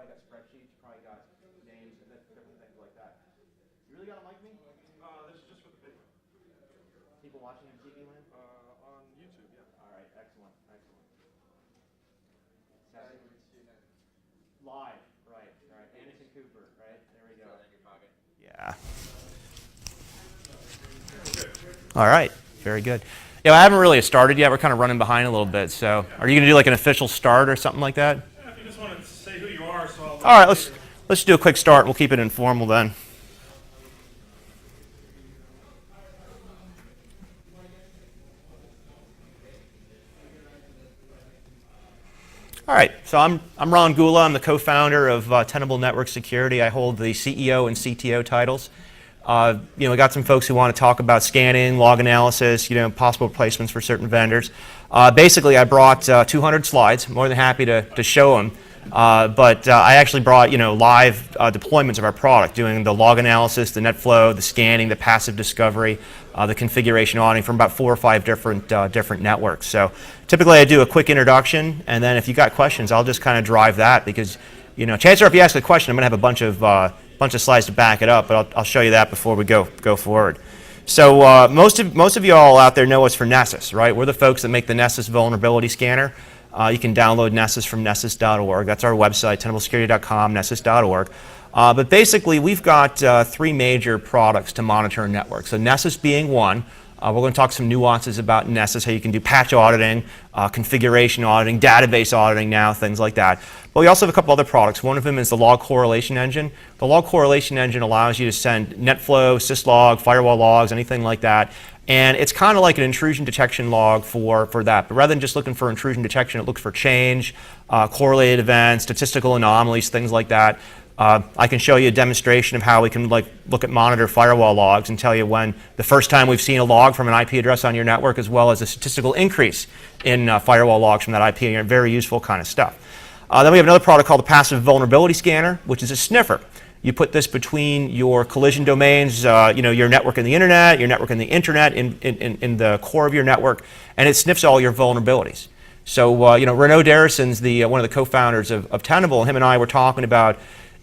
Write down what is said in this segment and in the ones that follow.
probably got spreadsheets, you probably got names and different things like that. You really got to mic me? This is just for the video. People watching on TV land? On YouTube, yeah. All right, excellent, excellent. Live, right. Anderson Cooper, right? There we go. Yeah. All right, very good. Yeah, I haven't really started yet. We're kind of running behind a little bit. So, are you going to do like an official start or something like that? Yeah, if you just want to say who you are, so I'll. All right, let's do a quick start. We'll keep it informal then. All right, so I'm Ron Gula. I'm the co-founder of Tenable Network Security. I hold the CEO and CTO titles. We got some folks who want to talk about scanning, log analysis, possible replacements for certain vendors. Basically, I brought 200 slides. More than happy to show them. But I actually brought live deployments of our product, doing the log analysis, the net flow, the scanning, the passive discovery, the configuration auditing from about 4 or 5 different networks. So typically I do a quick introduction, and then if you got questions, I'll just kind of drive that because chances are if you ask a question, I'm going to have a bunch of slides to back it up, but I'll show you that before we go forward. So most of you all out there know us for Nessus, right? We're the folks that make the Nessus vulnerability scanner. You can download Nessus from nessus.org. That's our website, tenablesecurity.com, nessus.org. But basically, we've got 3 major products to monitor a network. So Nessus being one. We're going to talk some nuances about Nessus, how you can do patch auditing, configuration auditing, database auditing now, things like that. But we also have a couple other products. One of them is the log correlation engine. The log correlation engine allows you to send netflow, syslog, firewall logs, anything like that. And it's kind of like an intrusion detection log for that. But rather than just looking for intrusion detection, it looks for change, correlated events, statistical anomalies, things like that. I can show you a demonstration of how we can look at monitor firewall logs and tell you when the first time we've seen a log from an IP address on your network, as well as a statistical increase in firewall logs from that IP. Very useful kind of stuff. Then we have another product called the Passive Vulnerability Scanner, which is a sniffer. You put this between your collision domains, your network and the internet, your network and the internet in the core of your network, and it sniffs all your vulnerabilities. So, Renaud Darrison's one of the co-founders of Tenable, and him and I were talking about,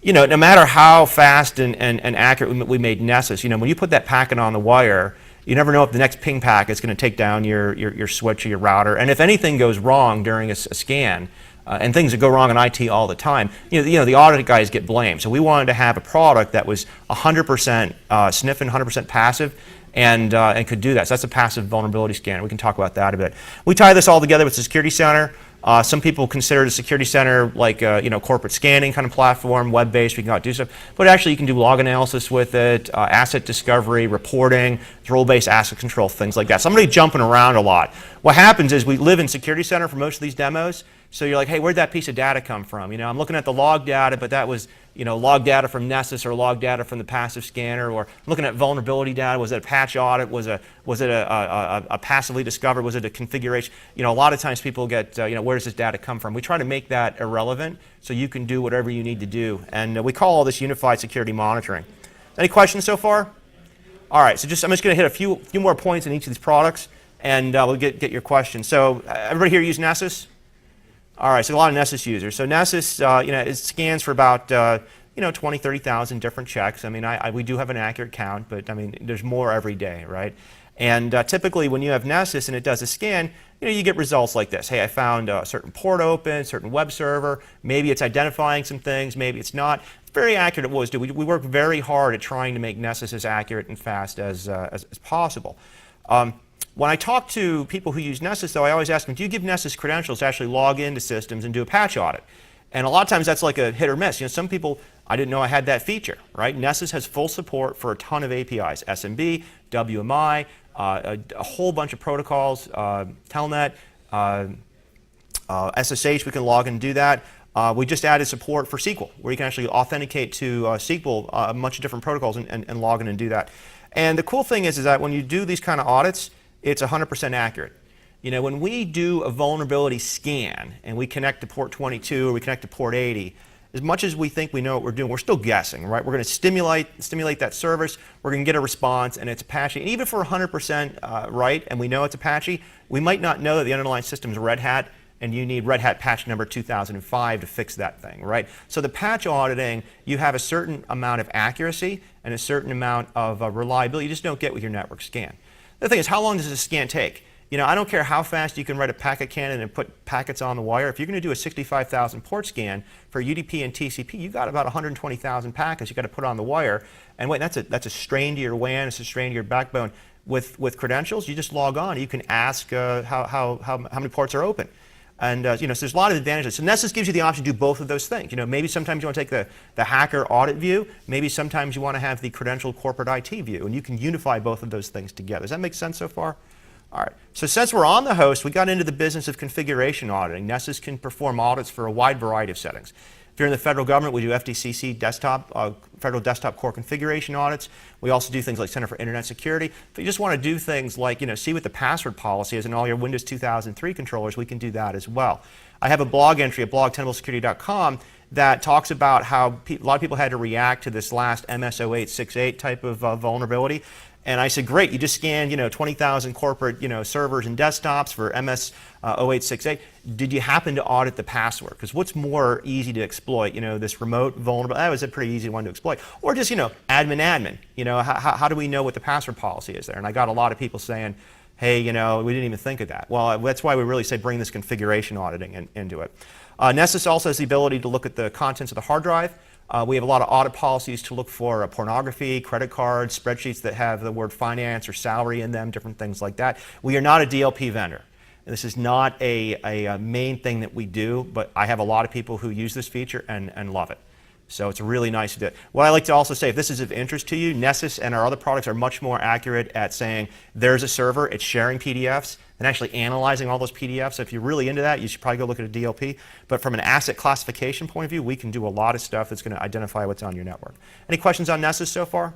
no matter how fast and accurate we made Nessus, when you put that packet on the wire, you never know if the next ping packet is going to take down your switch or your router. And if anything goes wrong during a scan, and things that go wrong in IT all the time, the audit guys get blamed. So we wanted to have a product that was 100% sniffing, 100% passive, and could do that. So that's a passive vulnerability scanner. We can talk about that a bit. We tie this all together with the Security Center. Some people consider the Security Center like a corporate scanning kind of platform, web-based. We can do stuff, but actually you can do log analysis with it, asset discovery, reporting, role-based asset control, things like that. So I'm going to be jumping around a lot. What happens is we live in Security Center for most of these demos. So you're like, hey, where'd that piece of data come from? I'm looking at the log data, but that was log data from Nessus or log data from the passive scanner, or looking at vulnerability data. Was it a patch audit? Was it a passively discovered? Was it a configuration? A lot of times people get, where does this data come from? We try to make that irrelevant so you can do whatever you need to do. And we call all this unified security monitoring. Any questions so far? All right, so I'm just going to hit a few more points in each of these products, and we'll get your questions. So everybody here use Nessus? All right, so a lot of Nessus users. So Nessus, it scans for about 20, 30,000 different checks. I mean, we do have an accurate count, but there's more every day, right? And typically, when you have Nessus and it does a scan, you get results like this. Hey, I found a certain port open, certain web server. Maybe it's identifying some things. Maybe it's not. It's very accurate at what it's doing. We work very hard at trying to make Nessus as accurate and fast as possible. When I talk to people who use Nessus, though, I always ask them, do you give Nessus credentials to actually log into systems and do a patch audit? And a lot of times that's like a hit or miss. some people, I didn't know I had that feature, right? Nessus has full support for a ton of APIs, SMB, WMI, a whole bunch of protocols, Telnet, SSH, we can log in and do that. We just added support for SQL, where you can actually authenticate to SQL, a bunch of different protocols, and log in and do that. And the cool thing is that when you do these kind of audits, it's 100% accurate. When we do a vulnerability scan and we connect to port 22 or we connect to port 80, as much as we think we know what we're doing, we're still guessing, right? We're going to stimulate that service, we're going to get a response, and it's Apache. And even if we're 100% right and we know it's Apache, we might not know that the underlying system is Red Hat and you need Red Hat patch number 2005 to fix that thing, right? So the patch auditing, you have a certain amount of accuracy and a certain amount of reliability you just don't get with your network scan. The thing is, how long does a scan take? I don't care how fast you can write a packet cannon and put packets on the wire. If you're going to do a 65,000 port scan for UDP and TCP, you've got about 120,000 packets you've got to put on the wire. And wait, that's a strain to your WAN, it's a strain to your backbone. With credentials, you just log on. You can ask how many ports are open. And so there's a lot of advantages. So Nessus gives you the option to do both of those things. Maybe sometimes you want to take the hacker audit view. Maybe sometimes you want to have the credentialed corporate IT view. And you can unify both of those things together. Does that make sense so far? All right. So since we're on the host, we got into the business of configuration auditing. Nessus can perform audits for a wide variety of settings. If you're in the federal government, we do FDCC desktop, federal desktop core configuration audits. We also do things like Center for Internet Security. If you just want to do things like, see what the password policy is in all your Windows 2003 controllers, we can do that as well. I have a blog entry at blog.tenablesecurity.com that talks about how a lot of people had to react to this last MS-0868 type of vulnerability. And I said, great, you just scanned 20,000 corporate servers and desktops for MS-0868. Did you happen to audit the password? Because what's more easy to exploit? This remote vulnerable, that was a pretty easy one to exploit. Or just, admin. How do we know what the password policy is there? And I got a lot of people saying, hey, we didn't even think of that. Well, that's why we really say bring this configuration auditing into it. Nessus also has the ability to look at the contents of the hard drive. We have a lot of audit policies to look for pornography, credit cards, spreadsheets that have the word finance or salary in them, different things like that. We are not a DLP vendor. And this is not a main thing that we do, but I have a lot of people who use this feature and love it. So it's really nice to do. What I like to also say, if this is of interest to you, Nessus and our other products are much more accurate at saying there's a server, it's sharing PDFs, and actually analyzing all those PDFs. So if you're really into that, you should probably go look at a DLP. But from an asset classification point of view, we can do a lot of stuff that's going to identify what's on your network. Any questions on Nessus so far?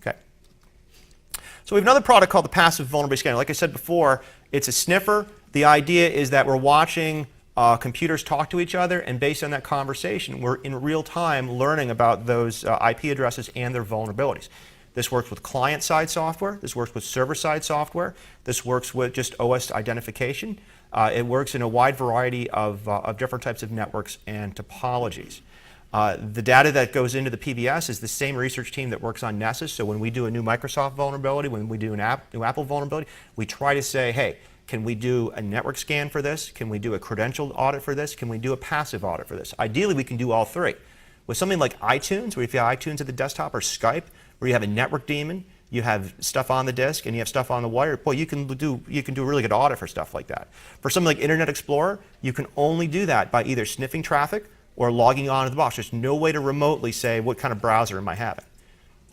Okay. So we have another product called the Passive Vulnerability Scanner. Like I said before, it's a sniffer. The idea is that we're watching computers talk to each other, and based on that conversation, we're in real time learning about those IP addresses and their vulnerabilities. This works with client-side software. This works with server-side software. This works with just OS identification. It works in a wide variety of different types of networks and topologies. The data that goes into the PBS is the same research team that works on Nessus. So when we do a new Microsoft vulnerability, when we do a new Apple vulnerability, we try to say, hey, can we do a network scan for this? Can we do a credentialed audit for this? Can we do a passive audit for this? Ideally, we can do all three. With something like iTunes, where if you have iTunes at the desktop, or Skype, where you have a network daemon, you have stuff on the disk, and you have stuff on the wire, boy, you can do a really good audit for stuff like that. For something like Internet Explorer, you can only do that by either sniffing traffic or logging on to the box. There's no way to remotely say what kind of browser am I having.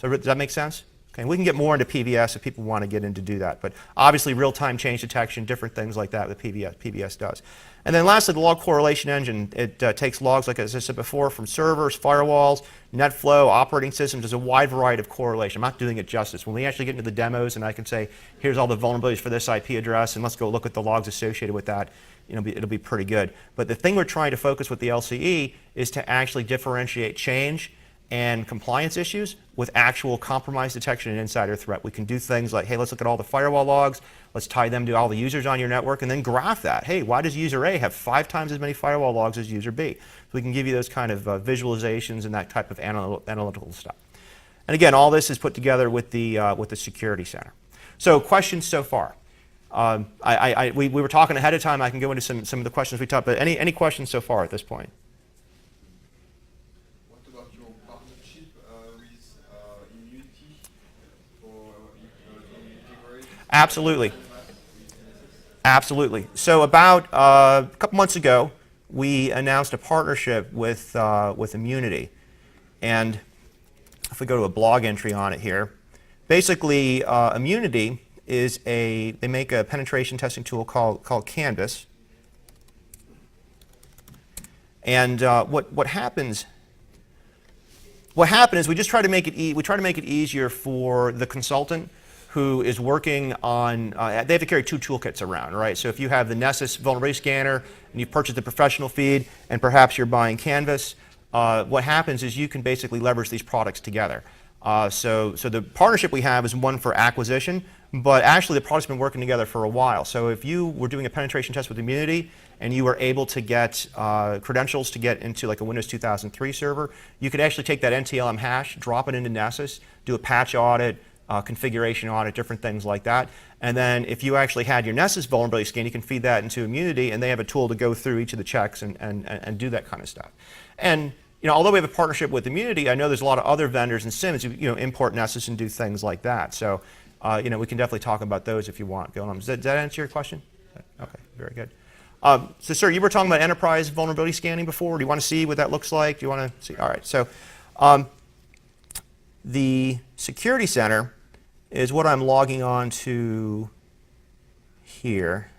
So does that make sense? Okay, we can get more into PBS if people want to get into do that. But obviously, real-time change detection, different things like that that PBS does. And then lastly, the log correlation engine. It takes logs, like as I said before, from servers, firewalls, NetFlow, operating systems. There's a wide variety of correlation. I'm not doing it justice. When we actually get into the demos and I can say, here's all the vulnerabilities for this IP address, and let's go look at the logs associated with that, it'll be pretty good. But the thing we're trying to focus with the LCE is to actually differentiate change and compliance issues with actual compromise detection and insider threat. We can do things like, hey, let's look at all the firewall logs, let's tie them to all the users on your network, and then graph that. Hey, why does user A have 5 times as many firewall logs as user B? So we can give you those kind of visualizations and that type of analytical stuff. And again, all this is put together with the Security Center. So questions so far? We were talking ahead of time. I can go into some of the questions we talked, but any questions so far at this point? Absolutely. Absolutely. So about a couple months ago, we announced a partnership with Immunity. And if we go to a blog entry on it here, basically Immunity is they make a penetration testing tool called Canvas. And what happens is we just try to make it easier for the consultant who is working on, they have to carry 2 toolkits around, right? So if you have the Nessus vulnerability scanner and you've purchased the professional feed and perhaps you're buying Canvas, what happens is you can basically leverage these products together. So the partnership we have is one for acquisition, but actually the product's been working together for a while. So if you were doing a penetration test with Immunity and you were able to get credentials to get into like a Windows 2003 server, you could actually take that NTLM hash, drop it into Nessus, do a patch audit, configuration audit, different things like that. And then if you actually had your Nessus vulnerability scan, you can feed that into Immunity, and they have a tool to go through each of the checks and do that kind of stuff. And although we have a partnership with Immunity, I know there's a lot of other vendors and SIMs who import Nessus and do things like that. So we can definitely talk about those if you want. Going on. Does that answer your question? Okay, very good. So, sir, you were talking about enterprise vulnerability scanning before. Do you want to see what that looks like? Do you want to see? All right. So, the Security Center is what I'm logging on to here.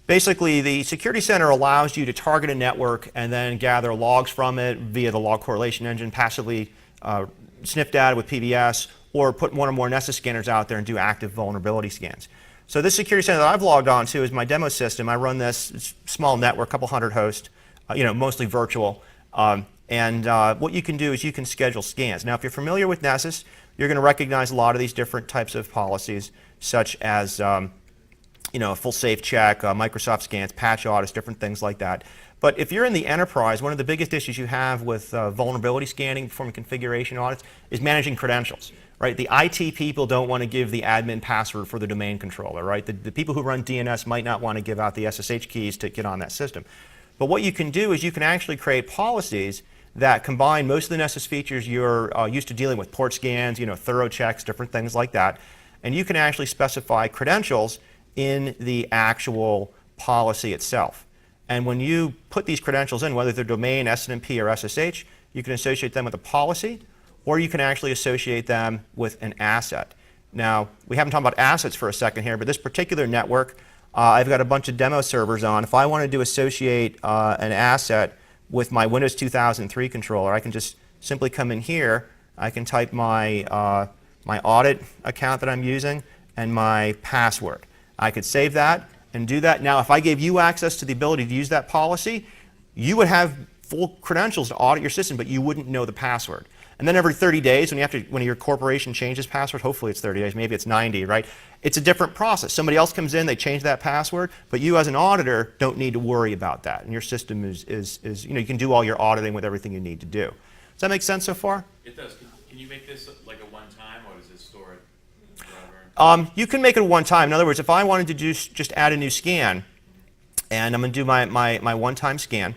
Basically, the Security Center allows you to target a network and then gather logs from it via the log correlation engine, passively sniff data with PBS, or put one or more Nessus scanners out there and do active vulnerability scans. So this Security Center that I've logged on to is my demo system. I run this small network, a couple hundred hosts, mostly virtual. What you can do is you can schedule scans. Now, if you're familiar with Nessus, you're going to recognize a lot of these different types of policies, such as a full safe check, Microsoft scans, patch audits, different things like that. But if you're in the enterprise, one of the biggest issues you have with vulnerability scanning, performing configuration audits, is managing credentials. Right? The IT people don't want to give the admin password for the domain controller. Right? The people who run DNS might not want to give out the SSH keys to get on that system. But what you can do is you can actually create policies that combine most of the Nessus features you're used to dealing with, port scans, thorough checks, different things like that. And you can actually specify credentials in the actual policy itself. And when you put these credentials in, whether they're domain, SNMP, or SSH, you can associate them with a policy, or you can actually associate them with an asset. Now, we haven't talked about assets for a second here, but this particular network, I've got a bunch of demo servers on. If I wanted to associate an asset with my Windows 2003 controller, I can just simply come in here. I can type my audit account that I'm using and my password. I could save that and do that. Now, if I gave you access to the ability to use that policy, you would have full credentials to audit your system, but you wouldn't know the password. And then every 30 days, when your corporation changes password, hopefully it's 30 days, maybe it's 90, right? It's a different process. Somebody else comes in, they change that password, but you as an auditor don't need to worry about that. And your system is you can do all your auditing with everything you need to do. Does that make sense so far? It does. Can you make this like a one-time, or does it store it forever? You can make it a one-time. In other words, if I wanted to just add a new scan, and I'm going to do my one-time scan,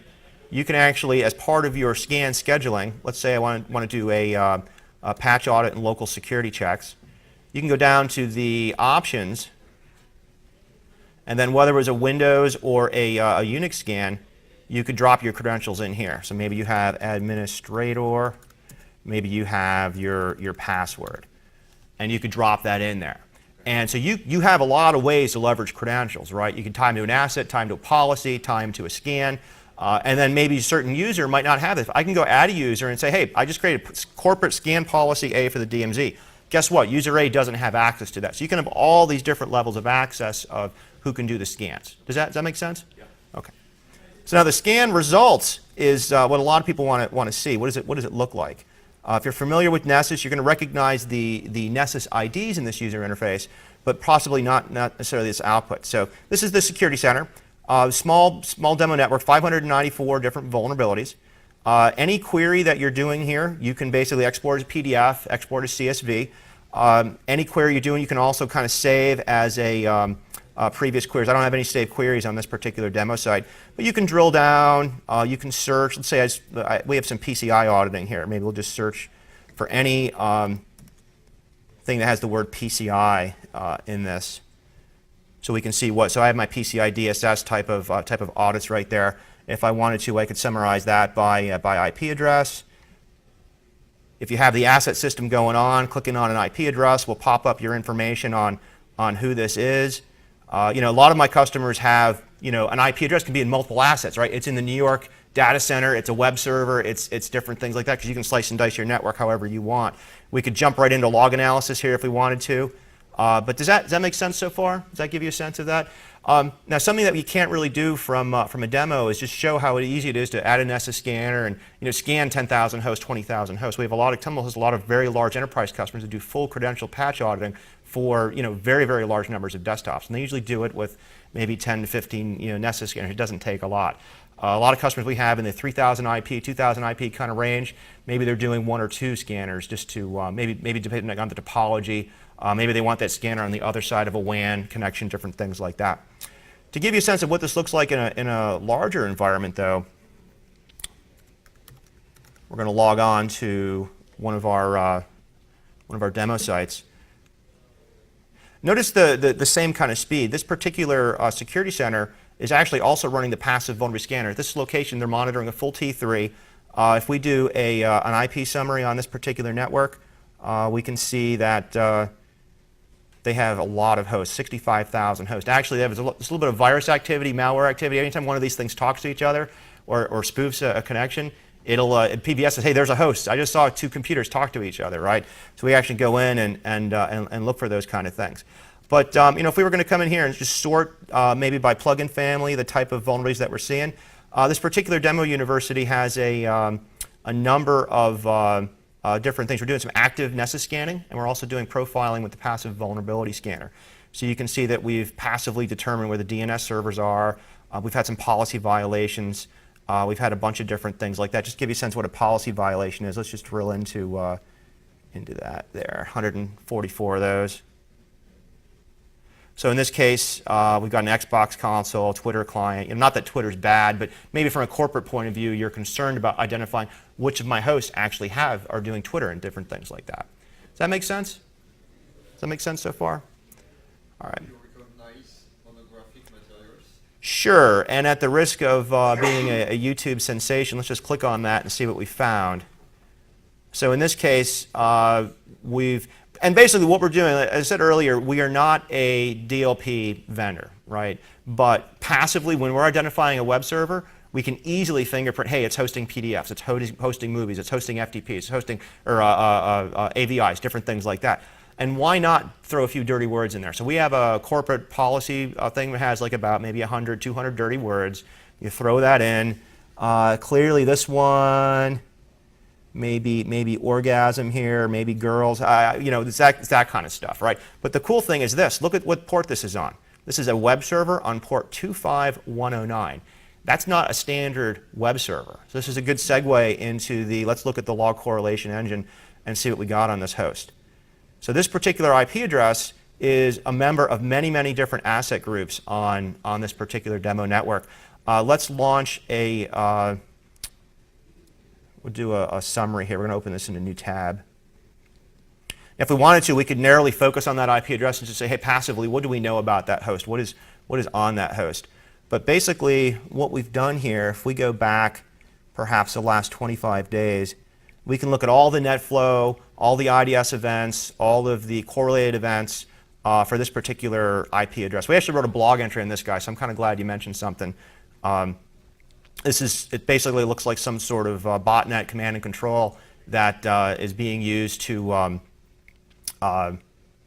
you can actually, as part of your scan scheduling, let's say I want to do a patch audit and local security checks, you can go down to the options, and then whether it was a Windows or a Unix scan, you could drop your credentials in here. So maybe you have administrator, maybe you have your password, and you could drop that in there. And so you have a lot of ways to leverage credentials, right? You can tie them to an asset, tie them to a policy, tie them to a scan. And then maybe a certain user might not have this. I can go add a user and say, hey, I just created a corporate scan policy A for the DMZ. Guess what? User A doesn't have access to that. So you can have all these different levels of access of who can do the scans. Does that make sense? Yeah. Okay. So now the scan results is what a lot of people want to see. What does it look like? If you're familiar with Nessus, you're going to recognize the Nessus IDs in this user interface, but possibly not necessarily this output. So this is the Security Center. Small demo network, 594 different vulnerabilities. Any query that you're doing here, you can basically export as a PDF, export as CSV. Any query you're doing, you can also kind of save as a previous queries. I don't have any saved queries on this particular demo site, but you can drill down, you can search. Let's say we have some PCI auditing here. Maybe we'll just search for any thing that has the word PCI in this. So we can see so I have my PCI DSS type of audits right there. If I wanted to, I could summarize that by IP address. If you have the asset system going on, clicking on an IP address will pop up your information on who this is. A lot of my customers have, an IP address can be in multiple assets, right? It's in the New York data center, it's a web server, it's different things like that, because you can slice and dice your network however you want. We could jump right into log analysis here if we wanted to. But does that make sense so far? Does that give you a sense of that? Now, something that we can't really do from a demo is just show how easy it is to add a Nessus scanner and scan 10,000 hosts, 20,000 hosts. We have Tenable has a lot of very large enterprise customers that do full credential patch auditing for very, very large numbers of desktops, and they usually do it with maybe 10 to 15 Nessus scanners. It doesn't take a lot. A lot of customers we have in the 3,000 IP, 2,000 IP kind of range, maybe they're doing 1 or 2 scanners just to maybe depending on the topology. Maybe they want that scanner on the other side of a WAN connection, different things like that. To give you a sense of what this looks like in a larger environment, though, we're going to log on to one of our demo sites. Notice the same kind of speed. This particular security center is actually also running the passive vulnerability scanner. At this location, they're monitoring a full T3. If we do an IP summary on this particular network, we can see that they have a lot of hosts, 65,000 hosts. Actually, there's a little bit of virus activity, malware activity. Anytime one of these things talks to each other or spoofs a connection, PBS says, hey, there's a host. I just saw 2 computers talk to each other, right? So we actually go in and look for those kind of things. But if we were going to come in here and just sort maybe by plugin family the type of vulnerabilities that we're seeing, this particular demo university has a number of different things. We're doing some active Nessus scanning, and we're also doing profiling with the passive vulnerability scanner. So you can see that we've passively determined where the DNS servers are. We've had some policy violations. We've had a bunch of different things like that. Just to give you a sense of what a policy violation is, let's just drill into that there. 144 of those. So in this case, we've got an Xbox console, Twitter client. Not that Twitter's bad, but maybe from a corporate point of view, you're concerned about identifying which of my hosts actually are doing Twitter and different things like that. Does that make sense? Does that make sense so far? All right. You recognize pornographic materials? Sure, and at the risk of being a YouTube sensation, let's just click on that and see what we found. So in this case, and basically what we're doing, as I said earlier, we are not a DLP vendor, right? But passively, when we're identifying a web server, we can easily fingerprint, hey, it's hosting PDFs, it's hosting movies, it's hosting FTPs, it's hosting AVIs, different things like that. And why not throw a few dirty words in there? So we have a corporate policy thing that has like about maybe 100, 200 dirty words. You throw that in. Clearly this one, maybe orgasm here, maybe girls, it's that kind of stuff, right? But the cool thing is this. Look at what port this is on. This is a web server on port 25109. That's not a standard web server. So this is a good segue into let's look at the log correlation engine and see what we got on this host. So this particular IP address is a member of many, many different asset groups on this particular demo network. Let's launch we'll do a summary here. We're going to open this in a new tab. If we wanted to, we could narrowly focus on that IP address and just say, hey, passively, what do we know about that host? What is on that host? But basically, what we've done here, if we go back perhaps the last 25 days, we can look at all the net flow, all the IDS events, all of the correlated events for this particular IP address. We actually wrote a blog entry on this guy, so I'm kind of glad you mentioned something. It basically looks like some sort of botnet command and control that is being used to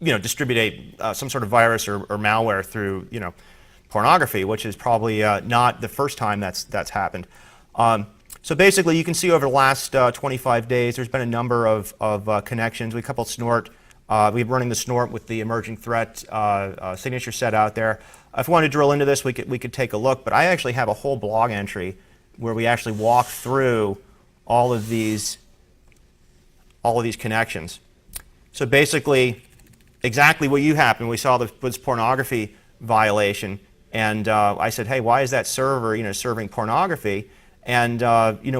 distribute some sort of virus or malware through pornography, which is probably not the first time that's happened. So basically, you can see over the last 25 days, there's been a number of connections. We coupled snort. We're running the snort with the emerging threat signature set out there. If we wanted to drill into this, we could take a look. But I actually have a whole blog entry where we actually walk through all of these connections. So basically, exactly what you happened. We saw this pornography violation, and I said, hey, why is that server serving pornography? And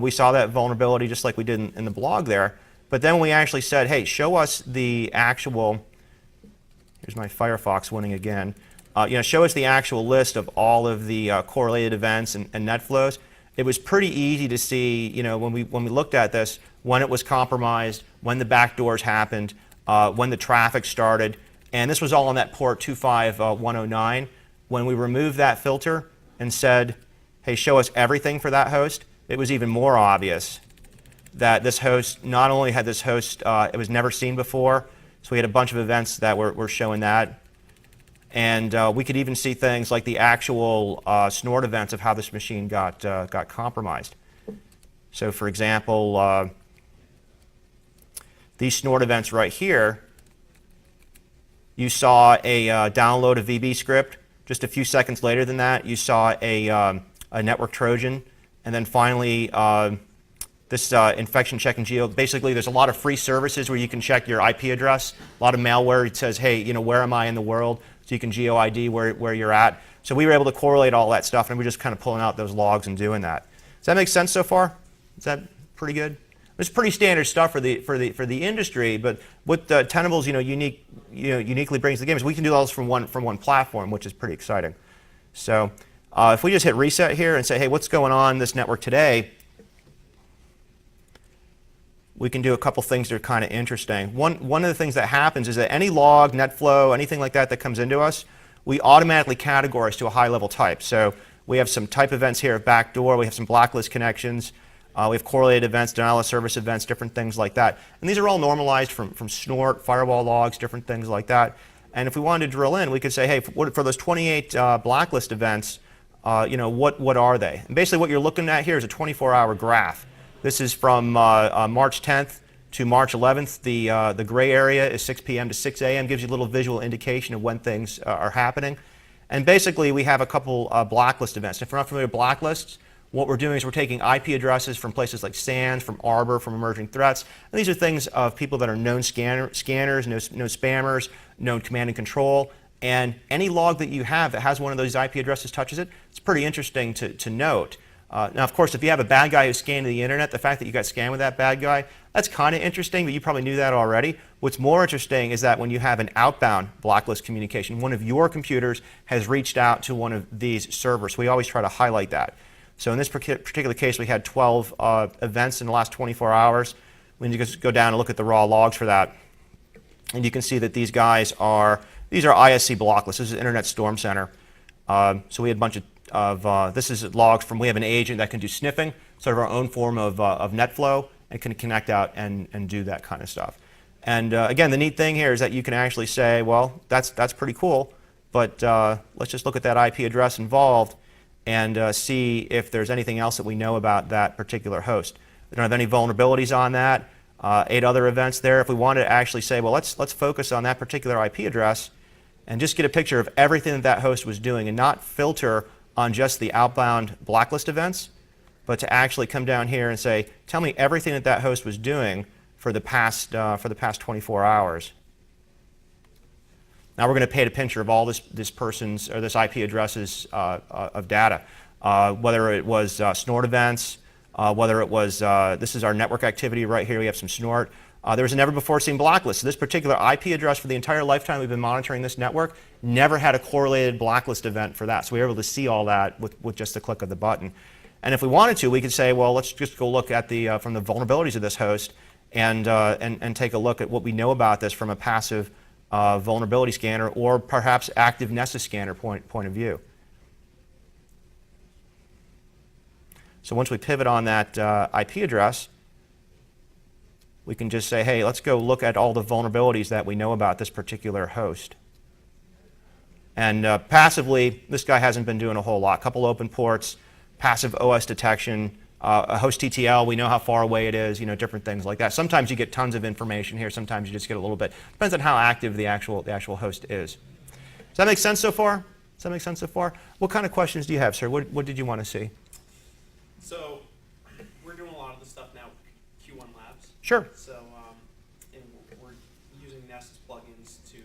we saw that vulnerability just like we did in the blog there. But then we actually said, hey, show us the actual, here's my Firefox winning again, show us the actual list of all of the correlated events and net flows. It was pretty easy to see, when we looked at this, when it was compromised, when the backdoors happened, when the traffic started, and this was all on that port 25109. When we removed that filter and said, hey, show us everything for that host, it was even more obvious that this host, not only had this host, it was never seen before, So we had a bunch of events that were showing that. And we could even see things like the actual snort events of how this machine got compromised. So for example, these snort events right here, you saw a download of VB script. Just a few seconds later than that, you saw a network Trojan. And then finally, this infection check and geo. Basically, there's a lot of free services where you can check your IP address. A lot of malware. It says, hey, where am I in the world? So you can geo ID where you're at. So we were able to correlate all that stuff, and we're just kind of pulling out those logs and doing that. Does that make sense so far? Is that pretty good? It's pretty standard stuff for the industry, but what Tenable's uniquely brings to the game is we can do all this from one platform, which is pretty exciting. So if we just hit reset here and say, hey, what's going on in this network today? We can do a couple things that are kind of interesting. One of the things that happens is that any log, NetFlow, anything like that comes into us, we automatically categorize to a high-level type. So we have some type events here at backdoor. We have some blacklist connections. We have correlated events, denial of service events, different things like that. And these are all normalized from snort, firewall logs, different things like that. And if we wanted to drill in, we could say, hey, for those 28 blacklist events, what are they? And basically what you're looking at here is a 24-hour graph. This is from March 10th to March 11th. The gray area is 6 p.m. to 6 a.m. Gives you a little visual indication of when things are happening. And basically, we have a couple blacklist events. If you're not familiar with blacklists, what we're doing is we're taking IP addresses from places like SANS, from Arbor, from emerging threats. And these are things of people that are known scanners, known spammers, known command and control. And any log that you have that has one of those IP addresses touches it, it's pretty interesting to note. Now, of course, if you have a bad guy who's scanned the internet, the fact that you got scanned with that bad guy, that's kind of interesting, but you probably knew that already. What's more interesting is that when you have an outbound blacklist communication, one of your computers has reached out to one of these servers. We always try to highlight that. So in this particular case, we had 12 events in the last 24 hours. We need to just go down and look at the raw logs for that. And you can see that these guys are ISC blacklist. This is Internet Storm Center. So we had a bunch of this is logs from, we have an agent that can do sniffing, sort of our own form of NetFlow, and can connect out and do that kind of stuff. And again, the neat thing here is that you can actually say, well, that's pretty cool, but let's just look at that IP address involved and see if there's anything else that we know about that particular host. We don't have any vulnerabilities on that. 8 other events there. If we wanted to actually say, well, let's focus on that particular IP address and just get a picture of everything that host was doing and not filter on just the outbound blacklist events, but to actually come down here and say, tell me everything that host was doing for the past 24 hours. Now we're going to paint a picture of all this person's or this IP addresses of data, whether it was snort events, whether it was this is our network activity right here. We have some snort. There was a never before seen blacklist. So this particular IP address for the entire lifetime we've been monitoring this network never had a correlated blacklist event for that. So we were able to see all that with just a click of the button. And if we wanted to, we could say, well, let's just go look at from the vulnerabilities of this host and take a look at what we know about this from a passive vulnerability scanner or perhaps active Nessus scanner point of view. So once we pivot on that IP address, we can just say, hey, let's go look at all the vulnerabilities that we know about this particular host. And passively, this guy hasn't been doing a whole lot. A couple open ports, passive OS detection, a host TTL, we know how far away it is, different things like that. Sometimes you get tons of information here. Sometimes you just get a little bit. Depends on how active the actual host is. Does that make sense so far? Does that make sense so far? What kind of questions do you have, sir? What did you want to see? So we're doing a lot of this stuff now with Q1 Labs. Sure. So and we're using Nessus plugins to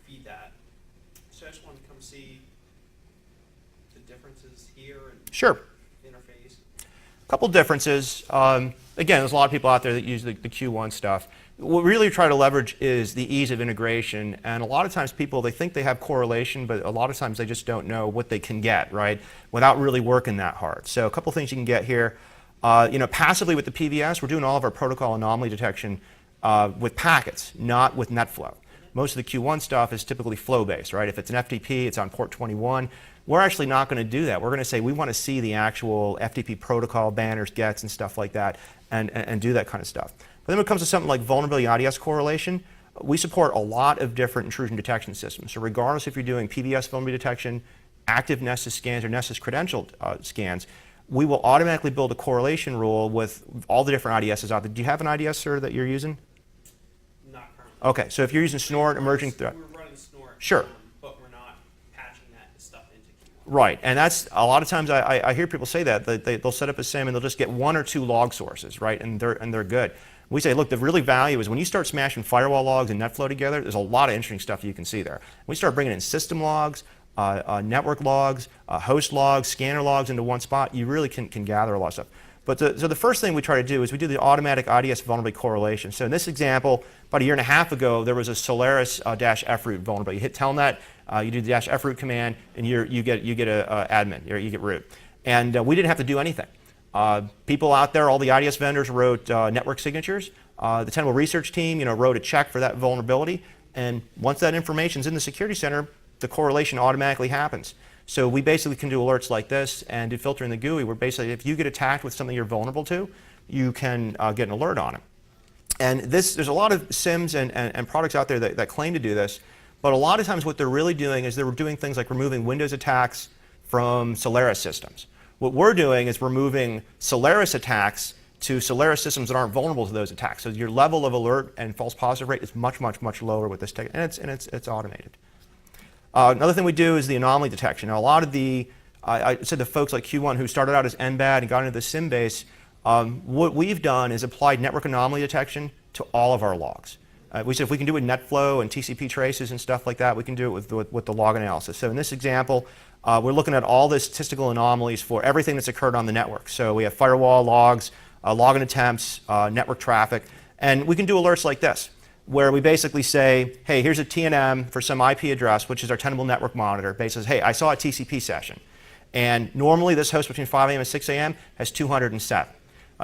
feed that. So I just wanted to come see the differences here and Sure. interface. A couple differences. Again, there's a lot of people out there that use the Q1 stuff. What we really try to leverage is the ease of integration, and a lot of times people, they think they have correlation, but a lot of times they just don't know what they can get, right, without really working that hard. So a couple things you can get here. Passively with the PVS, we're doing all of our protocol anomaly detection with packets, not with NetFlow. Most of the Q1 stuff is typically flow-based, right? If it's an FTP, it's on port 21. We're actually not going to do that. We're going to say we want to see the actual FTP protocol banners, gets, and stuff like that, and do that kind of stuff. But then when it comes to something like vulnerability IDS correlation, we support a lot of different intrusion detection systems. So regardless if you're doing PBS vulnerability detection, active Nessus scans, or Nessus credentialed scans, we will automatically build a correlation rule with all the different IDSs out there. Do you have an IDS, sir, that you're using? Not currently. Okay, so if you're using Snort, emerging threat. We're running Snort. Sure. But we're not patching that stuff into Q1. Right, and that's a lot of times I hear people say that they'll set up a SIM and they'll just get 1 or 2 log sources, right, and they're good. We say, look, the really value is when you start smashing firewall logs and NetFlow together, there's a lot of interesting stuff you can see there. We start bringing in system logs, network logs, host logs, scanner logs into one spot, you really can gather a lot of stuff. But so the first thing we try to do is we do the automatic IDS vulnerability correlation. So in this example, about a year and a half ago, there was a Solaris -froot vulnerability. You hit telnet, you do the -froot command, and you get a admin, you get root. And we didn't have to do anything. People out there, all the IDS vendors wrote network signatures. The Tenable research team, wrote a check for that vulnerability. And once that information's in the security center, the correlation automatically happens. So we basically can do alerts like this and do filter in the GUI where basically if you get attacked with something you're vulnerable to, you can get an alert on it. And there's a lot of SIMs and products out there that claim to do this, but a lot of times what they're really doing is they're doing things like removing Windows attacks from Solaris systems. What we're doing is removing Solaris attacks to Solaris systems that aren't vulnerable to those attacks. So your level of alert and false positive rate is much, much, much lower with this tech, and it's automated. Another thing we do is the anomaly detection. Now, a lot of I said the folks like Q1 who started out as NBAD and got into the SIM base, what we've done is applied network anomaly detection to all of our logs. We said if we can do it with NetFlow and TCP traces and stuff like that, we can do it with the log analysis. So in this example, we're looking at all the statistical anomalies for everything that's occurred on the network. So we have firewall logs, login attempts, network traffic, and we can do alerts like this, where we basically say, hey, here's a TNM for some IP address, which is our Tenable network monitor. Basically, hey, I saw a TCP session. And normally this host between 5 a.m. and 6 a.m. has 207.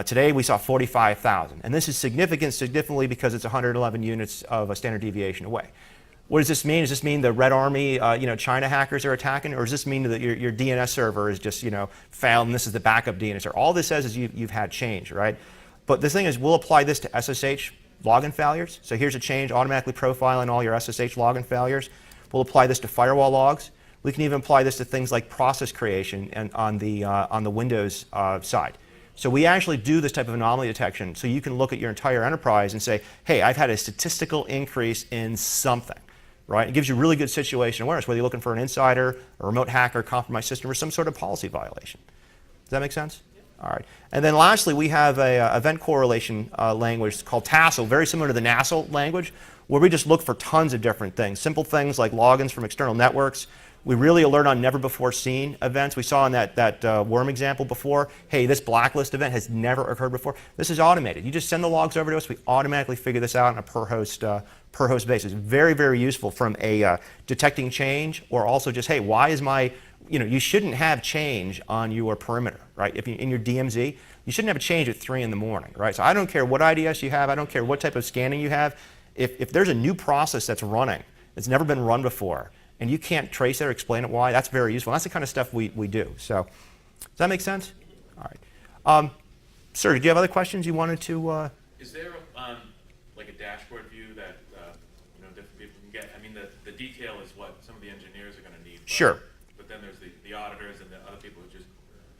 Today we saw 45,000. And this is significantly because it's 111 units of a standard deviation away. What does this mean? Does this mean the Red Army, China hackers are attacking? Or does this mean that your DNS server is just, failed and this is the backup DNS server? All this says is you've had change, right? But the thing is, we'll apply this to SSH login failures. So here's a change automatically profiling all your SSH login failures. We'll apply this to firewall logs. We can even apply this to things like process creation and on the Windows side. So we actually do this type of anomaly detection so you can look at your entire enterprise and say, hey, I've had a statistical increase in something, right? It gives you really good situation awareness, whether you're looking for an insider, a remote hacker, compromised system, or some sort of policy violation. Does that make sense? All right. And then lastly, we have a event correlation language called Tassel, very similar to the NASL language, where we just look for tons of different things. Simple things like logins from external networks. We really alert on never before seen events. We saw in that worm example before, hey, this blacklist event has never occurred before. This is automated. You just send the logs over to us. We automatically figure this out on a per host basis. Very, very useful from a detecting change, or also just, hey, why is my, you shouldn't have change on your perimeter, right? If you in your DMZ, you shouldn't have a change at 3 in the morning, right? So I don't care what IDS you have. I don't care what type of scanning you have. If there's a new process that's running, that's never been run before, and you can't trace it or explain it why, that's very useful. That's the kind of stuff we do. So does that make sense? All right. Sir, did you have other questions you wanted to? Is there like a dashboard view that different people can get? I mean, the detail is what some of the engineers are going to need. Sure. But then there's the auditors and the other people who just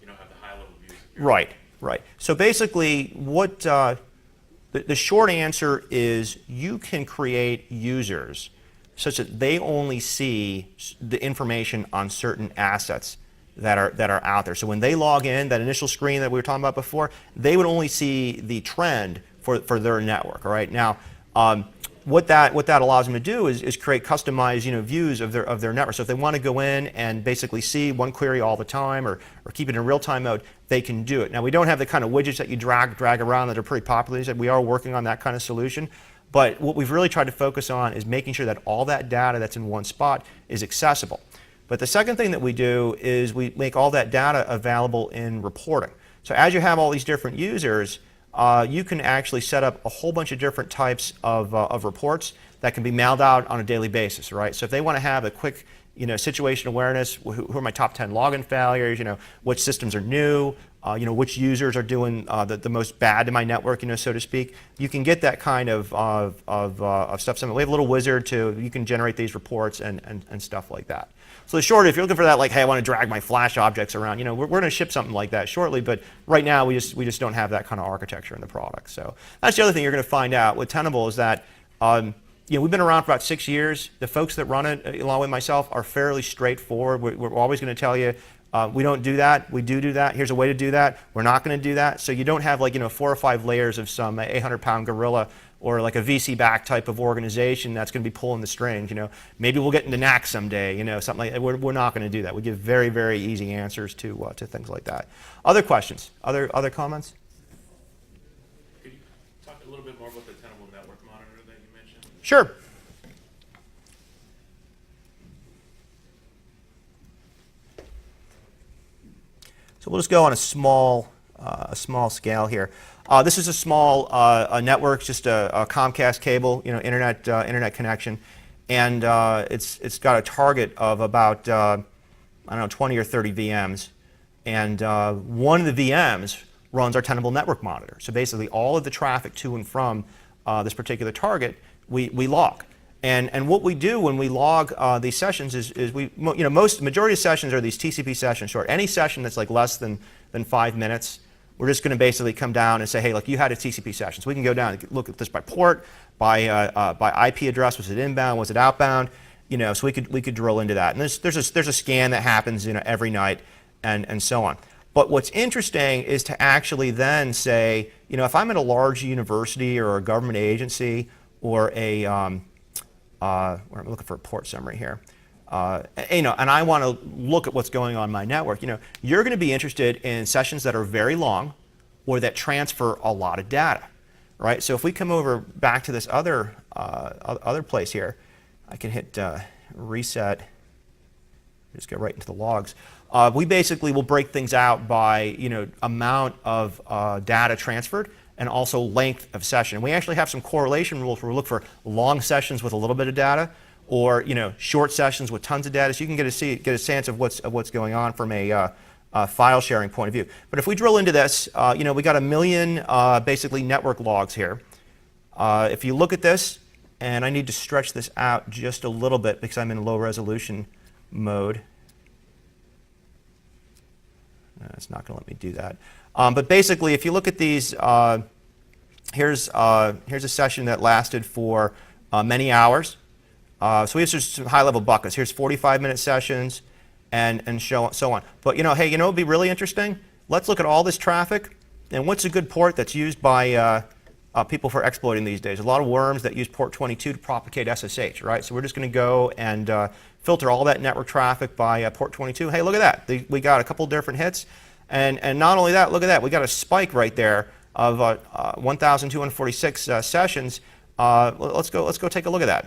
have the high level views. Right. So basically, what the short answer is, you can create users such that they only see the information on certain assets that are out there. So when they log in, that initial screen that we were talking about before, they would only see the trend for their network. All right. Now, what that allows them to do is create customized views of their network. So if they want to go in and basically see one query all the time, or keep it in real-time mode, they can do it. Now, we don't have the kind of widgets that you drag around that are pretty popular. We are working on that kind of solution. But what we've really tried to focus on is making sure that all that data that's in one spot is accessible. But the second thing that we do is we make all that data available in reporting. So as you have all these different users, you can actually set up a whole bunch of different types of reports that can be mailed out on a daily basis, right? So if they want to have a quick situation awareness, who are my top 10 login failures, which systems are new, which users are doing the most bad to my network, so to speak. You can get that kind of stuff. We have a little wizard you can generate these reports and stuff like that. So the short, if you're looking for that, like, hey, I want to drag my Flash objects around, we're going to ship something like that shortly, but right now we just don't have that kind of architecture in the product. So that's the other thing you're going to find out with Tenable is that we've been around for about 6 years. The folks that run it, along with myself, are fairly straightforward. We're always going to tell you, we don't do that. We do that. Here's a way to do that. We're not going to do that. So you don't have 4 or 5 layers of some 800-pound gorilla or like a VC-backed type of organization that's going to be pulling the strings. Maybe we'll get into NAC someday. Something like that. We're not going to do that. We give very, very easy answers to things like that. Other questions? Other comments? Could you talk a little bit more about the Tenable network monitor that you mentioned? Sure. So we'll just go on a small scale here. This is a small network, just a Comcast cable, internet connection, and it's got a target of about 20 or 30 VMs, and one of the VMs runs our Tenable network monitor. So basically, all of the traffic to and from this particular target, we log. And what we do when we log these sessions is majority of sessions are these TCP sessions short. Any session that's like less than 5 minutes, we're just going to basically come down and say, hey, look, you had a TCP session. So we can go down and look at this by port, by IP address. Was it inbound? Was it outbound? So we could drill into that. And there's a scan that happens every night and so on. But what's interesting is to actually then say, if I'm at a large university or a government agency or I'm looking for a port summary here. And I want to look at what's going on in my network. You're going to be interested in sessions that are very long or that transfer a lot of data, right? So if we come over back to this other place here, I can hit reset. Just go right into the logs. We basically will break things out by amount of data transferred and also length of session. We actually have some correlation rules where we look for long sessions with a little bit of data, or short sessions with tons of data, so you can get a sense of what's going on from a file sharing point of view. But if we drill into this, we got 1 million basically network logs here. If you look at this, and I need to stretch this out just a little bit because I'm in low resolution mode. It's not going to let me do that. But basically, if you look at these, here's a session that lasted for many hours. So we have some high-level buckets. Here's 45-minute sessions and so on. But hey, it would be really interesting? Let's look at all this traffic and what's a good port that's used by people for exploiting these days. A lot of worms that use port 22 to propagate SSH, right? So we're just going to go and filter all that network traffic by port 22. Hey, look at that. We got a couple different hits. And not only that, look at that. We got a spike right there of 1,246 sessions. Let's go take a look at that.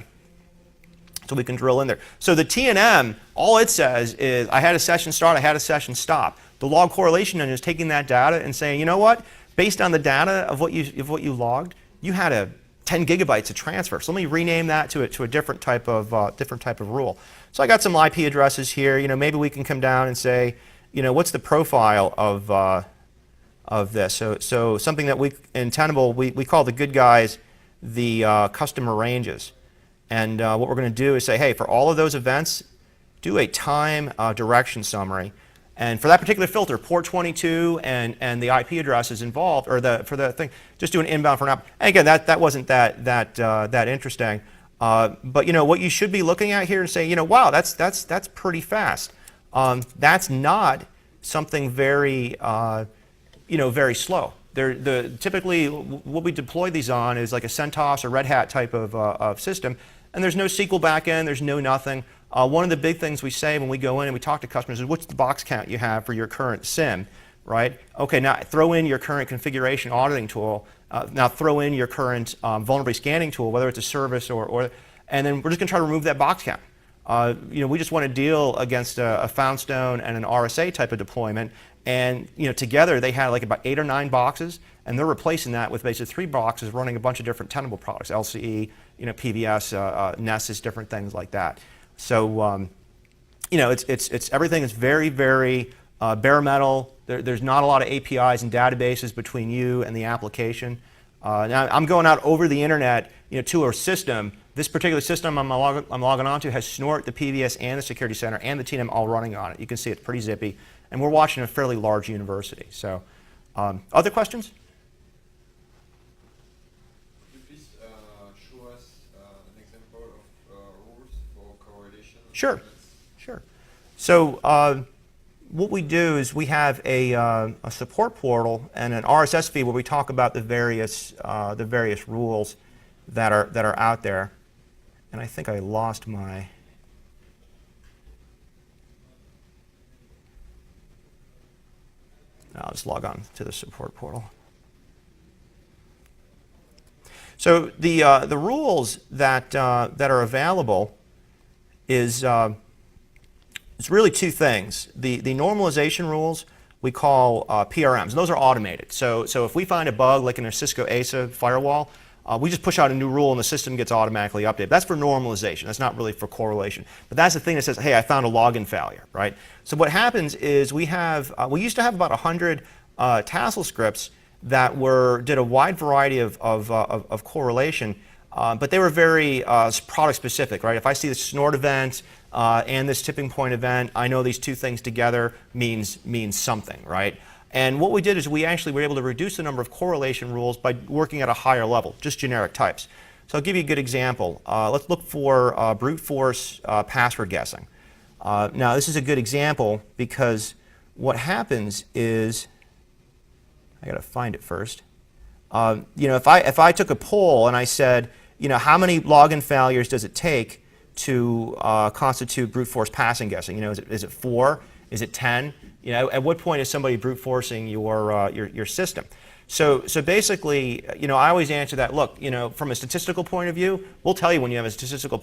So we can drill in there. So the TNM, all it says is I had a session start, I had a session stop. The log correlation engine is taking that data and saying, you know what? Based on the data of what you logged, you had 10 gigabytes of transfer. So let me rename that to a different type of rule. So I got some IP addresses here. Maybe we can come down and say, what's the profile of this? So something that in Tenable we call the good guys the customer ranges. And what we're going to do is say, hey, for all of those events, do a time direction summary. And for that particular filter, port 22 and the IP addresses involved, or for the thing, just do an inbound for an out. And again, that wasn't that interesting. But what you should be looking at here and say, wow, that's pretty fast. That's not something very very slow. Typically, what we deploy these on is like a CentOS or Red Hat type of system, and there's no SQL backend, there's no nothing. One of the big things we say when we go in and we talk to customers is, what's the box count you have for your current SIM, right? Okay, now throw in your current configuration auditing tool. Now throw in your current vulnerability scanning tool, whether it's a service and then we're just going to try to remove that box count. We just want to deal against a Foundstone and an RSA type of deployment, and together they had like about 8 or 9 boxes, and they're replacing that with basically 3 boxes running a bunch of different Tenable products, LCE, PVS, Nessus, different things like that. So it's everything is very, very bare metal. There's not a lot of APIs and databases between you and the application. Now I'm going out over the internet, to a system. This particular system I'm logging onto has Snort, the PBS, and the Security Center, and the TNM all running on it. You can see it's pretty zippy, and we're watching a fairly large university. So, other questions? Could you please show us an example of rules for correlation? Sure, sure. So what we do is we have a support portal and an RSS feed where we talk about the various rules that are out there. And I think I lost my. I'll just log on to the support portal. So the rules that are available is it's really two things. The normalization rules we call PRMs. And those are automated. So if we find a bug like in a Cisco ASA firewall, we just push out a new rule and the system gets automatically updated. That's for normalization. That's not really for correlation. But that's the thing that says, hey, I found a login failure, right? So what happens is we used to have about 100 Tassel scripts that did a wide variety of correlation, but they were very product specific, right? If I see the Snort event and this tipping point event, I know these two things together means something, right? And what we did is we actually were able to reduce the number of correlation rules by working at a higher level, just generic types. So I'll give you a good example. Let's look for brute force password guessing. Now this is a good example because what happens is, I got to find it first. If I took a poll and I said, how many login failures does it take to constitute brute force passing guessing? Is it 4? Is it 10? At what point is somebody brute forcing your system? So basically, I always answer that. Look, from a statistical point of view, we'll tell you when you have a statistical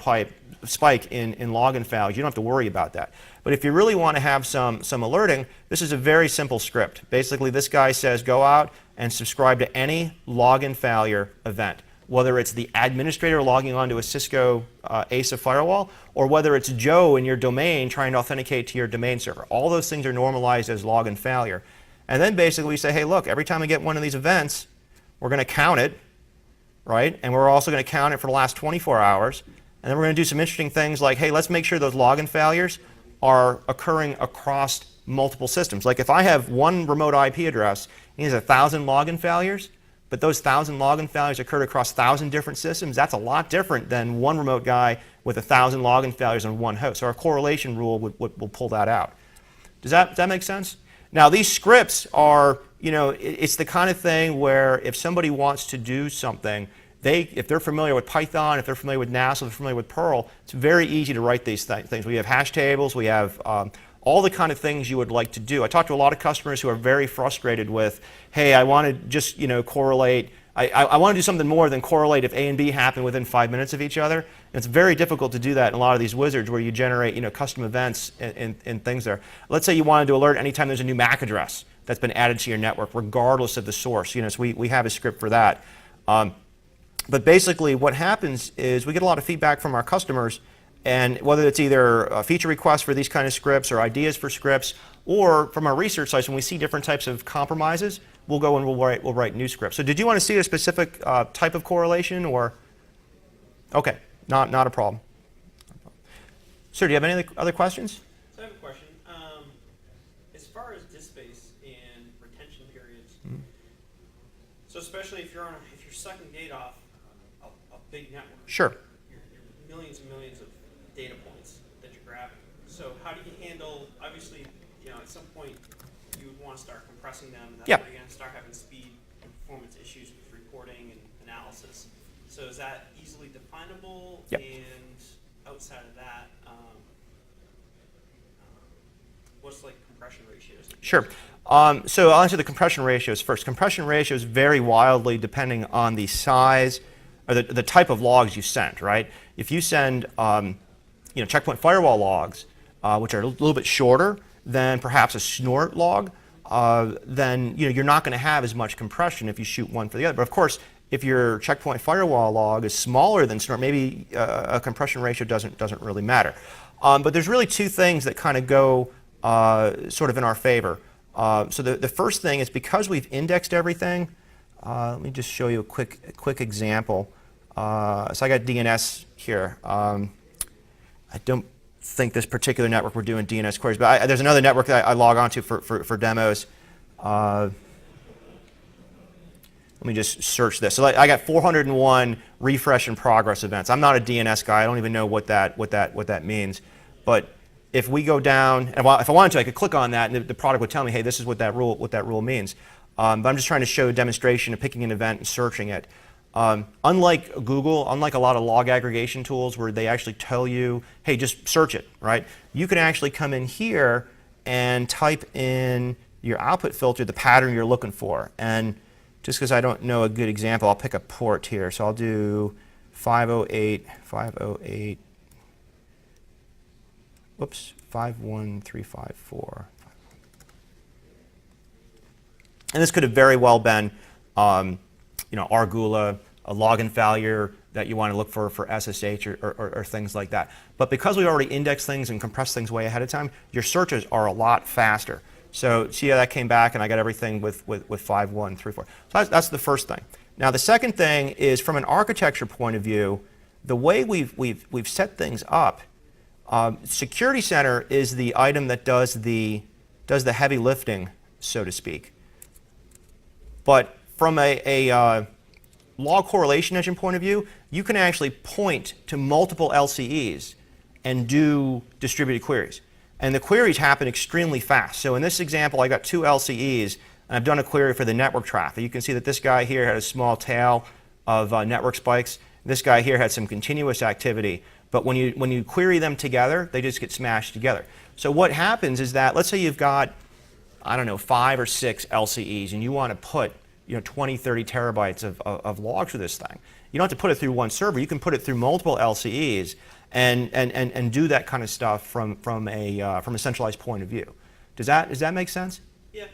spike in login failures. You don't have to worry about that. But if you really want to have some alerting, this is a very simple script. Basically, this guy says go out and subscribe to any login failure event, whether it's the administrator logging onto a Cisco ASA firewall, or whether it's Joe in your domain trying to authenticate to your domain server. All those things are normalized as login failure. And then basically we say, hey, look, every time we get one of these events, we're going to count it, right? And we're also going to count it for the last 24 hours. And then we're going to do some interesting things like, hey, let's make sure those login failures are occurring across multiple systems. Like if I have one remote IP address and it has 1,000 login failures, but those 1,000 login failures occurred across 1,000 different systems, that's a lot different than one remote guy with 1,000 login failures on one host. So our correlation rule will pull that out. Does that make sense? Now these scripts are, it's the kind of thing where if somebody wants to do something, if they're familiar with Python, if they're familiar with NAS, if they're familiar with Perl, it's very easy to write these things. We have hash tables, we have all the kind of things you would like to do. I talk to a lot of customers who are very frustrated with, hey, I want to just correlate. I want to do something more than correlate if A and B happen within 5 minutes of each other. And it's very difficult to do that in a lot of these wizards where you generate custom events and things there. Let's say you wanted to alert anytime there's a new MAC address that's been added to your network, regardless of the source. So we have a script for that. But basically what happens is we get a lot of feedback from our customers, and whether it's either feature requests for these kind of scripts or ideas for scripts, or from our research sites, when we see different types of compromises, we'll go and we'll write new scripts. So did you want to see a specific type of correlation, or? Okay, not a problem. Sir, do you have any other questions? So I have a question. As far as disk space and retention periods, so especially if you're sucking data off a big network, Sure. you're millions and millions of data points that you're grabbing. So how do you handle? Obviously, at some point you would want to start compressing them, and that's where you're going to start having speed and performance issues with reporting and analysis. So is that easily definable? Yep. And outside of that, what's like compression ratios? Sure. So I'll answer the compression ratios first. Compression ratios vary wildly depending on the size or the type of logs you send, right? If you send checkpoint firewall logs, which are a little bit shorter than perhaps a Snort log, then you're not going to have as much compression if you shoot one for the other. But of course, if your checkpoint firewall log is smaller than Snort, maybe a compression ratio doesn't really matter. But there's really two things that kind of go sort of in our favor. So the first thing is because we've indexed everything. Let me just show you a quick example. So I got DNS here. I don't think this particular network we're doing DNS queries, but there's another network that I log onto for demos. Let me just search this. So I got 401 refresh in progress events. I'm not a DNS guy. I don't even know what that means. But if we go down, and if I wanted to, I could click on that, and the product would tell me, hey, this is what that rule means. But I'm just trying to show a demonstration of picking an event and searching it. Unlike Google, unlike a lot of log aggregation tools where they actually tell you, hey, just search it, right? You can actually come in here and type in your output filter, the pattern you're looking for. And just because I don't know a good example, I'll pick a port here. So I'll do 508, whoops, 51354. And this could have very well been, our Gula, a login failure that you want to look for SSH or things like that. But because we already index things and compress things way ahead of time, your searches are a lot faster. So see how that came back, and I got everything with 5134. So that's the first thing. Now the second thing is from an architecture point of view, the way we've set things up. Security Center is the item that does the heavy lifting, so to speak. But from a log correlation engine point of view, you can actually point to multiple LCEs and do distributed queries. And the queries happen extremely fast. So in this example, I got 2 LCEs, and I've done a query for the network traffic. You can see that this guy here had a small tail of network spikes. This guy here had some continuous activity. But when you query them together, they just get smashed together. So what happens is that, let's say you've got, 5 or 6 LCEs, and you want to put 20, 30 terabytes of logs for this thing. You don't have to put it through one server. You can put it through multiple LCEs and do that kind of stuff from a centralized point of view. Does that make sense? Yeah.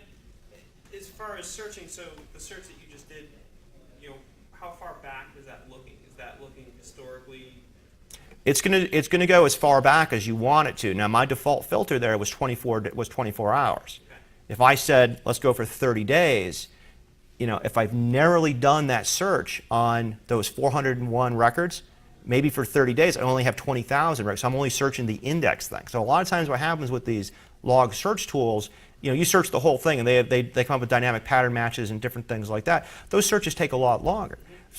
As far as searching, so the search that you just did, how far back is that looking? Is that looking historically? It's gonna go as far back as you want it to. Now my default filter there was 24 hours. Okay. If I said let's go for 30 days, if I've narrowly done that search on those 401 records, maybe for 30 days I only have 20,000 records. So I'm only searching the index thing. So a lot of times what happens with these log search tools, you search the whole thing and they come up with dynamic pattern matches and different things like that. Those searches take a lot longer.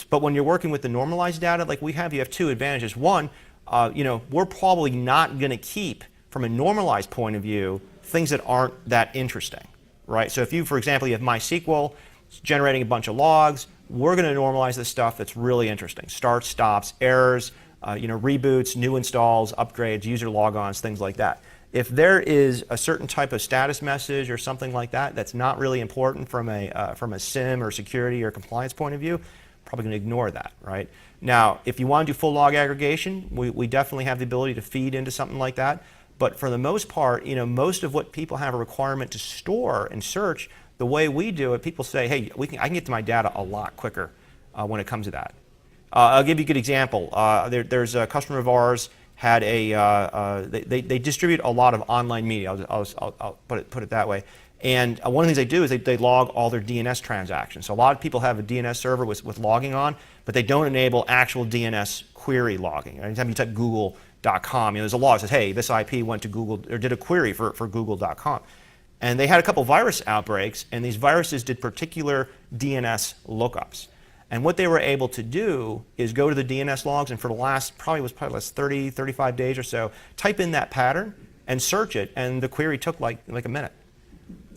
But when you're working with the normalized data like we have, you have 2 advantages. One, we're probably not going to keep, from a normalized point of view, things that aren't that interesting, right? So if you, for example, you have MySQL, it's generating a bunch of logs, we're going to normalize the stuff that's really interesting. Starts, stops, errors, reboots, new installs, upgrades, user logons, things like that. If there is a certain type of status message or something like that that's not really important from a SIM or security or compliance point of view, probably going to ignore that, right? Now, if you want to do full log aggregation, we definitely have the ability to feed into something like that. But for the most part, most of what people have a requirement to store and search, the way we do it, people say, hey, I can get to my data a lot quicker when it comes to that. I'll give you a good example. There's a customer of ours had they distribute a lot of online media. I'll put it that way. And one of the things they do is they log all their DNS transactions. So a lot of people have a DNS server with logging on, but they don't enable actual DNS query logging. Anytime you type google.com, there's a log that says, hey, this IP went to Google or did a query for google.com. And they had a couple virus outbreaks, and these viruses did particular DNS lookups. And what they were able to do is go to the DNS logs, and for the last, probably 30, 35 days or so, type in that pattern and search it, and the query took like a minute.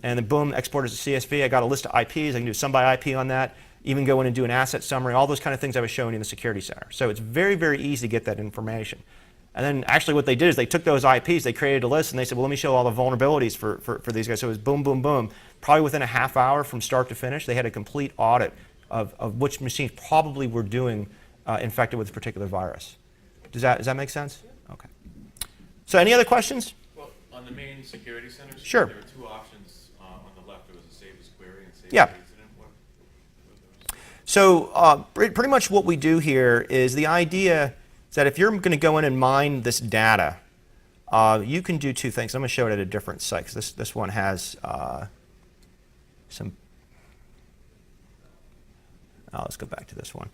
And then boom, export as a CSV. I got a list of IPs. I can do some by IP on that, even go in and do an asset summary, all those kind of things I was showing you in the Security Center. So it's very, very easy to get that information. And then actually what they did is they took those IPs, they created a list, and they said, well, let me show all the vulnerabilities for these guys. So it was boom, boom, boom. Probably within a half hour from start to finish, they had a complete audit of which machines probably were doing infected with this particular virus. Does that make sense? Okay. So any other questions? Well, on the main Security Center, Sure. There were 2 options on the left. There was a save as query and save Yeah. as incident. What were those? So pretty much what we do here is the idea is that if you're going to go in and mine this data, you can do two things. I'm going to show it at a different site because this one has some. Let's go back to this one.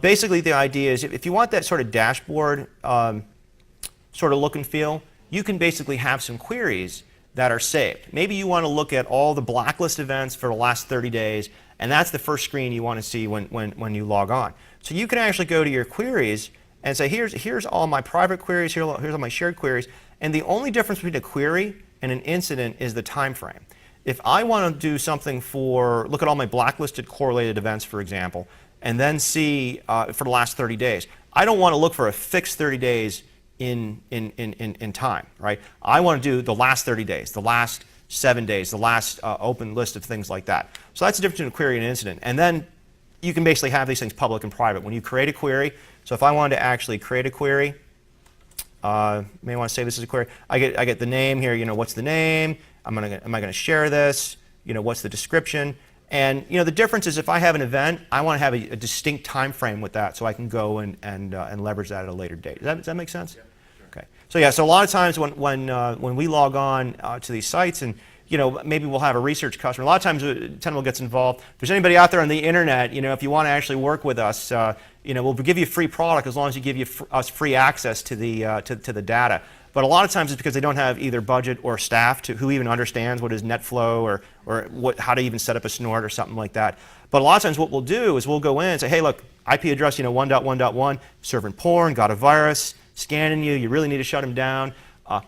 Basically, the idea is if you want that sort of dashboard sort of look and feel, you can basically have some queries that are saved. Maybe you want to look at all the blacklist events for the last 30 days, and that's the first screen you want to see when you log on. So you can actually go to your queries and say, here's all my private queries, here's all my shared queries, and the only difference between a query and an incident is the time frame. If I want to do something look at all my blacklisted correlated events, for example, and then see for the last 30 days, I don't want to look for a fixed 30 days in time, right? I want to do the last 30 days, the last 7 days, the last open list of things like that. So that's the difference between a query and an incident. And then you can basically have these things public and private. When you create a query, so if I wanted to actually create a query, may want to say this is a query. I get the name here. What's the name? Am I going to share this? What's the description? And the difference is if I have an event, I want to have a distinct time frame with that, so I can go and leverage that at a later date. Does that make sense? Yeah, sure. Okay. So a lot of times when we log on to these sites and maybe we'll have a research customer. A lot of times Tenable gets involved. If there's anybody out there on the internet, if you want to actually work with us, we'll give you a free product as long as you give us free access to the data. But a lot of times it's because they don't have either budget or staff who even understands what is NetFlow or how to even set up a snort or something like that. But a lot of times what we'll do is we'll go in and say, hey, look, IP address 1.1.1, serving porn, got a virus, scanning you really need to shut them down.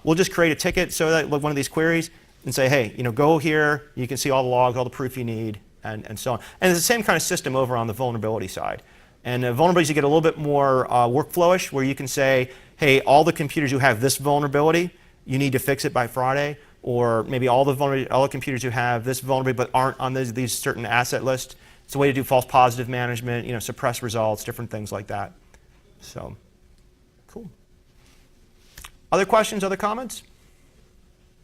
We'll just create a ticket so that one of these queries and say, hey, go here, you can see all the logs, all the proof you need, and so on. And it's the same kind of system over on the vulnerability side. And vulnerabilities, you get a little bit more workflowish, where you can say, hey, all the computers who have this vulnerability, you need to fix it by Friday, or maybe all the computers who have this vulnerability but aren't on these certain asset lists. It's a way to do false positive management, suppress results, different things like that. So, cool. Other questions, other comments?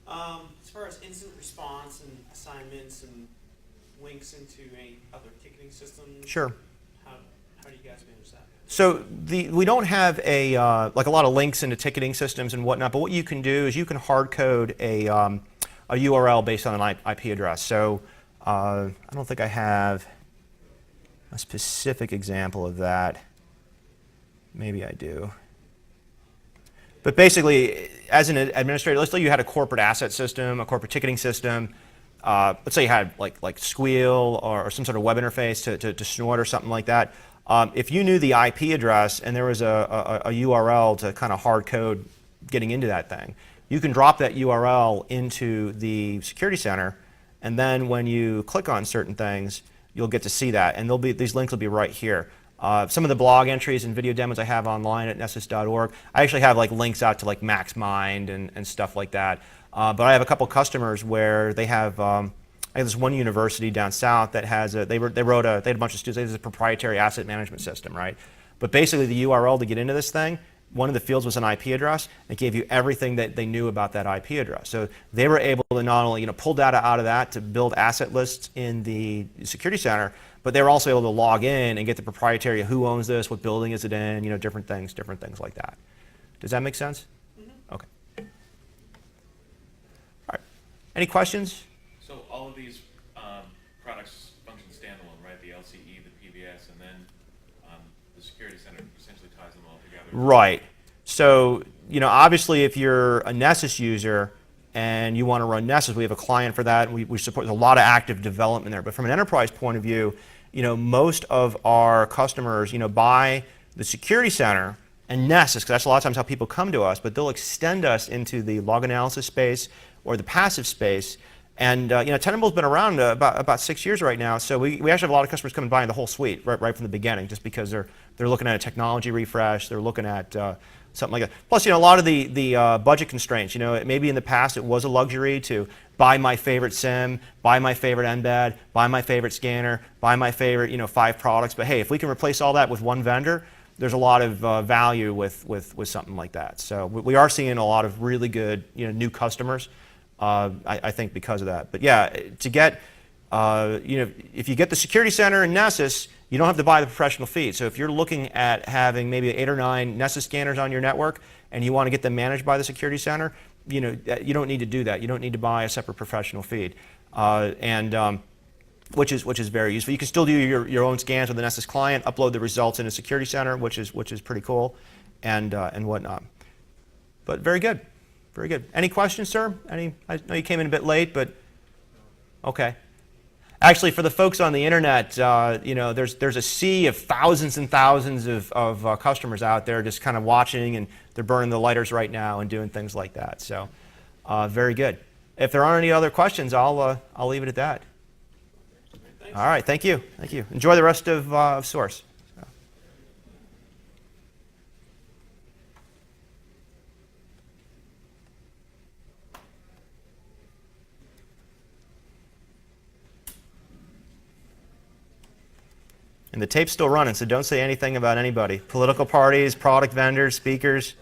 As far as incident response and assignments and links into any other ticketing systems, Sure. How do you guys manage that? So we don't have like a lot of links into ticketing systems and whatnot, but what you can do is you can hard code a URL based on an IP address. So I don't think I have a specific example of that. Maybe I do. But basically, as an administrator, let's say you had a corporate asset system, a corporate ticketing system. Let's say you had like Squeal or some sort of web interface to snort or something like that. If you knew the IP address and there was a URL to kind of hard code getting into that thing, you can drop that URL into the security center, and then when you click on certain things, you'll get to see that, and these links will be right here. Some of the blog entries and video demos I have online at nessus.org, I actually have like links out to like MaxMind and stuff like that. But I have a couple customers where they have. I have this one university down south that has they had a bunch of students. They had a proprietary asset management system, right? But basically, the URL to get into this thing, one of the fields was an IP address. It gave you everything that they knew about that IP address. So they were able to not only pull data out of that to build asset lists in the security center, but they were also able to log in and get the proprietary who owns this, what building is it in, different things like that. Does that make sense? Mm-hmm. Okay. All right. Any questions? So all of these products function standalone, right? The LCE, the PBS, and then the security center essentially ties them all together. Right. So, obviously if you're a Nessus user and you want to run Nessus, we have a client for that. We support, there's a lot of active development there. But from an enterprise point of view, most of our customers, buy the security center and Nessus, because that's a lot of times how people come to us, but they'll extend us into the log analysis space or the passive space. And Tenable's been around about 6 years right now, so we actually have a lot of customers coming buying the whole suite right from the beginning, just because they're looking at a technology refresh, they're looking at something like that. Plus, a lot of the budget constraints. Maybe in the past it was a luxury to buy my favorite SIM, buy my favorite embed, buy my favorite scanner, buy my favorite 5 products. But hey, if we can replace all that with one vendor, there's a lot of value with something like that. So we are seeing a lot of really good new customers. I think because of that. But yeah, to get, if you get the security center in Nessus, You don't have to buy the professional feed. So if you're looking at having maybe 8 or 9 Nessus scanners on your network and you want to get them managed by the security center, you don't need to do that. You don't need to buy a separate professional feed, which is very useful. You can still do your own scans with the Nessus client, upload the results in a security center, which is pretty cool, and whatnot. But very good, very good. Any questions, sir? I know you came in a bit late, but okay. Actually, for the folks on the internet, there's a sea of thousands and thousands of customers out there just kind of watching, and they're burning the lighters right now and doing things like that. So, very good. If there aren't any other questions, I'll leave it at that. Thanks. All right, thank you, thank you. Enjoy the rest of Source. And the tape's still running, so don't say anything about anybody. Political parties, product vendors, speakers.